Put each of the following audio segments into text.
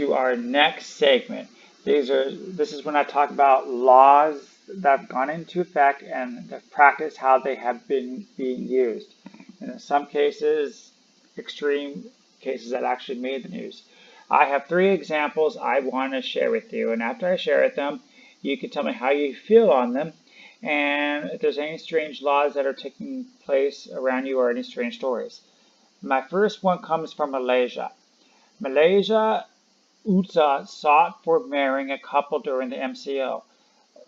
to our next segment. This is when I talk about laws that have gone into effect and the practice, how they have been being used. And in some cases, extreme cases that actually made the news. I have 3 examples I want to share with you, and after I share them, you can tell me how you feel on them and if there's any strange laws that are taking place around you or any strange stories. My first one comes from Malaysia. Malaysia UTA sought for marrying a couple during the MCO.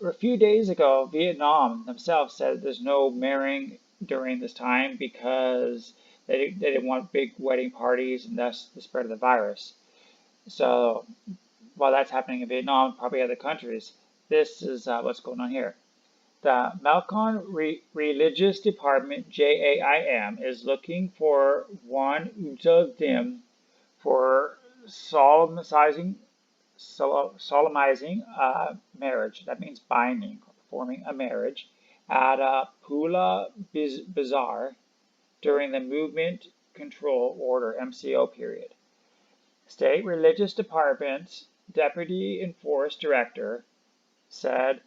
A few days ago, Vietnam themselves said there's no marrying during this time because they didn't want big wedding parties and thus the spread of the virus. So while that's happening in Vietnam, probably other countries, this is what's going on here. The Malcon Religious Department, JAIM, is looking for one UTA Dim for solemnizing marriage. That means binding, performing a marriage at a Pula Bazaar during the Movement Control Order MCO period. State Religious Department's Deputy Enforcement Director said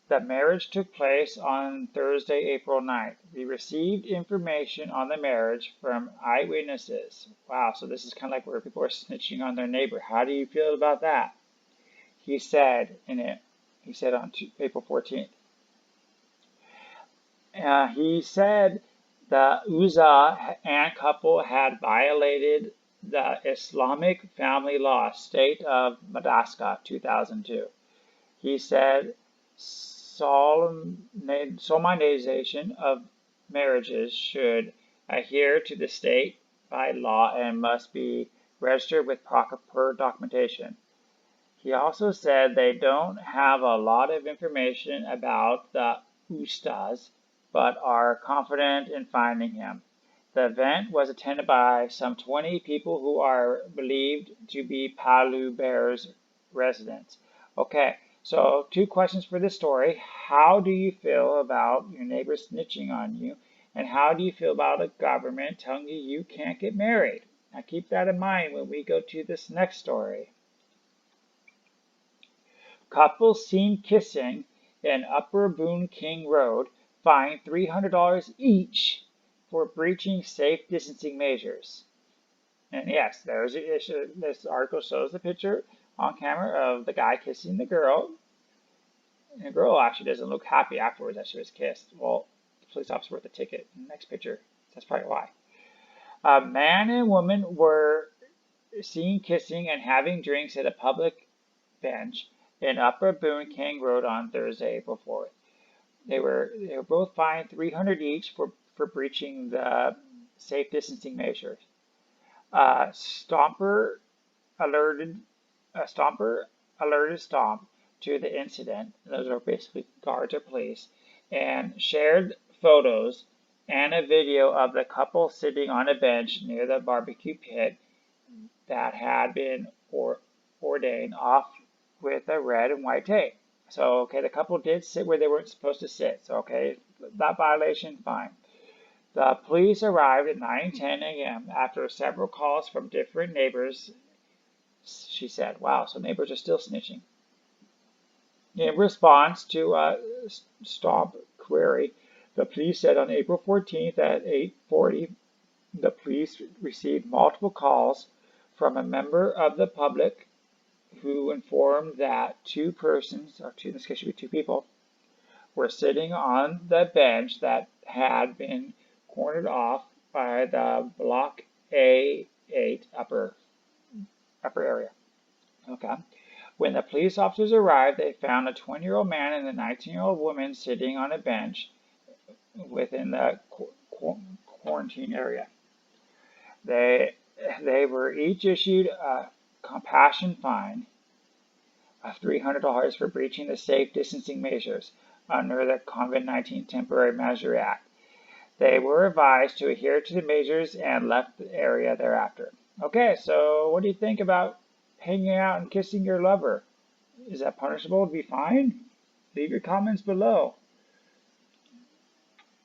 the marriage took place on Thursday, April 9th. We received information on the marriage from eyewitnesses. Wow, so this is kind of like where people are snitching on their neighbor. How do you feel about that? He said on April 14th. He said the Uza and couple had violated the Islamic family law, State of Madagascar, 2002. He said solemnization of marriages should adhere to the state by law and must be registered with proper documentation. He also said they don't have a lot of information about the Ustaz, but are confident in finding him. The event was attended by some 20 people who are believed to be Palu Bears residents. Okay, so 2 questions for this story. How do you feel about your neighbor snitching on you? And how do you feel about a government telling you you can't get married? Now keep that in mind when we go to this next story. Couple seen kissing in Upper Boon King Road fined $300 each for breaching safe distancing measures. And yes, there's an issue. This article shows the picture on camera of the guy kissing the girl. And the girl actually doesn't look happy afterwards that she was kissed. Well, the police officer wrote the ticket in the next picture. That's probably why. A man and woman were seen kissing and having drinks at a public bench in Upper Boon King Road on Thursday, April 4th. They were both fined $300 each for breaching the safe distancing measures. Stomper alerted Stomp to the incident. Those are basically guards or police, and shared photos and a video of the couple sitting on a bench near the barbecue pit that had been ordained off with a red and white tape. So, okay, the couple did sit where they weren't supposed to sit. So, okay, that violation, fine. The police arrived at 9:10 a.m. after several calls from different neighbors, she said. Wow, so neighbors are still snitching. In response to a Stomp query, the police said on April 14th at 8:40, the police received multiple calls from a member of the public who informed that 2 persons, or in this case should be 2 people, were sitting on the bench that had been cornered off by the Block A8 upper area. Okay. When the police officers arrived, they found a 20-year-old man and a 19-year-old woman sitting on a bench within the quarantine area. They were each issued a compassion fine of $300 for breaching the safe distancing measures under the COVID-19 Temporary Measure Act. They were advised to adhere to the measures and left the area thereafter. Okay, so what do you think about hanging out and kissing your lover? Is that punishable? Would be fine? Leave your comments below.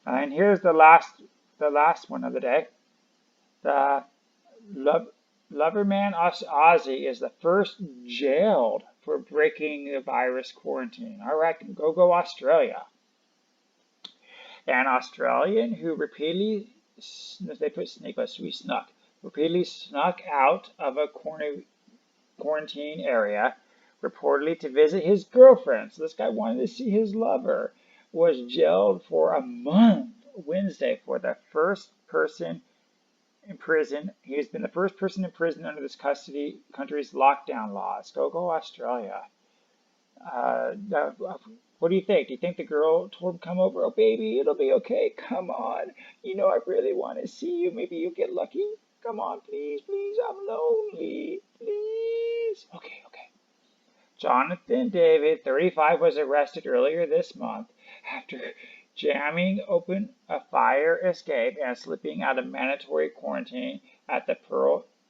And here's the last one of the day. The Loverman Ozzy is the first jailed for breaking the virus quarantine. All right, go Australia. An Australian who repeatedly, they put snake, but we snuck, repeatedly snuck out of a quarantine area, reportedly to visit his girlfriend. So this guy wanted to see his lover. Was jailed for a month Wednesday for the first person in prison. He has been the first person in prison under this country's lockdown laws. Go Australia. What do you think? Do you think the girl told him, come over? Oh, baby, it'll be okay. Come on. You know, I really want to see you. Maybe you'll get lucky. Come on, please, please. I'm lonely. Please. Okay. Jonathan David, 35, was arrested earlier this month after jamming open a fire escape and slipping out of mandatory quarantine at the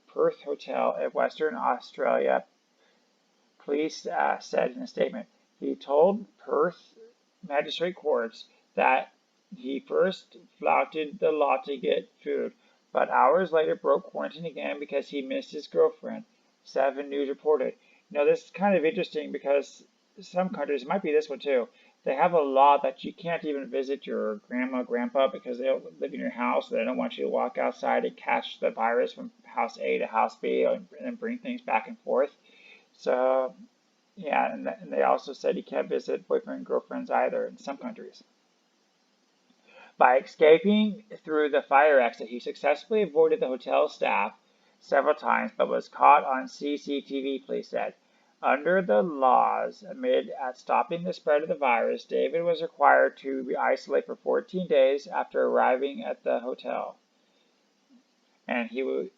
Perth Hotel in Western Australia, police said in a statement. He told Perth magistrate courts that he first flouted the law to get food, but hours later broke quarantine again because he missed his girlfriend, 7 News reported. Now, this is kind of interesting because some countries, it might be this one too, they have a law that you can't even visit your grandma, grandpa because they don't live in your house. They don't want you to walk outside and catch the virus from house A to house B and then bring things back and forth. So, yeah, and they also said you can't visit boyfriend and girlfriends either in some countries. By escaping through the fire exit, he successfully avoided the hotel staff several times, but was caught on CCTV, police said. Under the laws amid at stopping the spread of the virus, David was required to isolate for 14 days after arriving at the hotel, and he would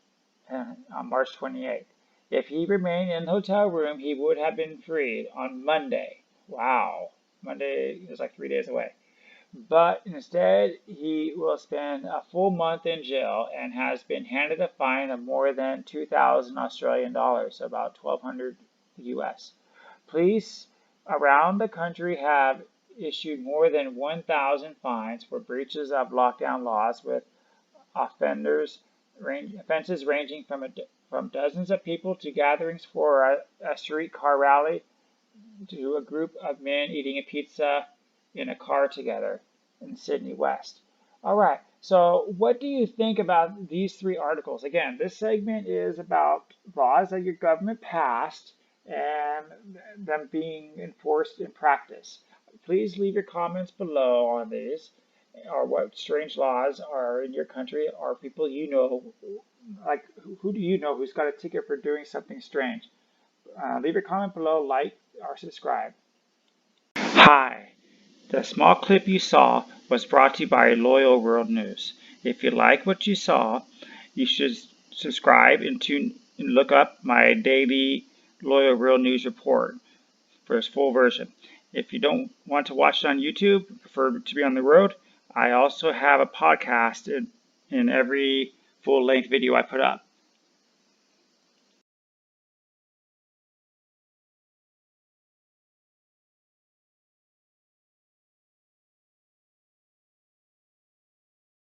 on March 28th. If he remained in the hotel room, he would have been freed on Monday. Wow, Monday is like 3 days away. But instead, he will spend a full month in jail and has been handed a fine of more than 2,000 Australian dollars, about 1,200 US. Police around the country have issued more than 1,000 fines for breaches of lockdown laws, with offenses ranging from dozens of people to gatherings for a streetcar rally to a group of men eating a pizza in a car together in Sydney West. All right, so what do you think about these 3 articles? Again, this segment is about laws that your government passed and them being enforced in practice. Please leave your comments below on these, or what strange laws are in your country, or people you know, like who do you know who's got a ticket for doing something strange? Leave your comment below, like or subscribe. Hi. The small clip you saw was brought to you by Loyal World News. If you like what you saw, you should subscribe and look up my daily Loyal World News report for its full version. If you don't want to watch it on YouTube, prefer to be on the road, I also have a podcast in every full-length video I put up.